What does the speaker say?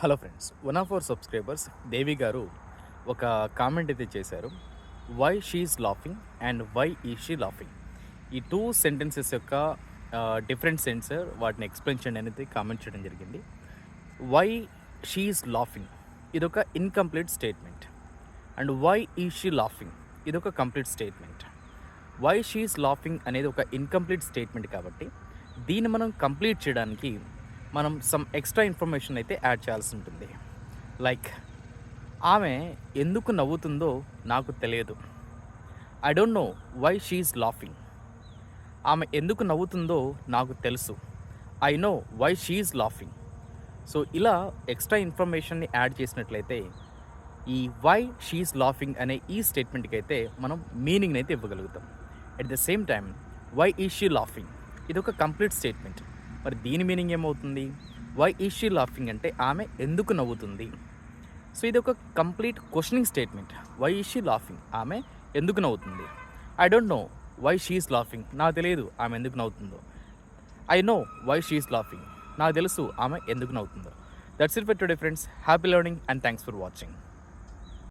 Hello friends, one of our subscribers Devi garu ఒక comment అయితే చేశారు. Why she's laughing and why is she laughing, ఈ two sentences యొక్క different sense వాటిని explain చేయండి అనేది కామెంట్ చేయడం జరిగింది. వై షీఈస్ లాఫింగ్ ఇదొక incomplete statement and why is she laughing ఇదొక complete statement. Why she's laughing అనేది ఒక ఇన్కంప్లీట్ స్టేట్మెంట్ కాబట్టి దీన్ని మనం కంప్లీట్ చేయడానికి మనం సమ్ ఎక్స్ట్రా ఇన్ఫర్మేషన్ అయితే యాడ్ చేయాల్సి ఉంటుంది. లైక్, ఆమె ఎందుకు నవ్వుతుందో నాకు తెలియదు. I don't know why she's laughing. ఆమె ఎందుకు నవ్వుతుందో నాకు తెలుసు. I know why she's laughing. So ఇలా ఎక్స్ట్రా ఇన్ఫర్మేషన్ని యాడ్ చేసినట్లయితే ఈ వై షీఈస్ లాఫింగ్ అనే ఈ స్టేట్మెంట్కి అయితే మనం మీనింగ్ అయితే ఇవ్వగలుగుతాం. At the same time why is she laughing ఇది ఒక కంప్లీట్ స్టేట్మెంట్. మరి దీని మీనింగ్ ఏమవుతుంది? వై ఈజ్ షీ లాఫింగ్ అంటే ఆమె ఎందుకు నవ్వుతుంది. సో ఇది ఒక complete questioning statement. Why is she laughing, ఆమె ఎందుకు నవ్వుతుంది. I don't know why she's laughing, నాకు తెలియదు ఆమె ఎందుకు నవ్వుతుందో. I know why she's laughing, నాకు తెలుసు ఆమె ఎందుకు నవ్వుతుందో. That's it for today friends. Happy learning and thanks for watching.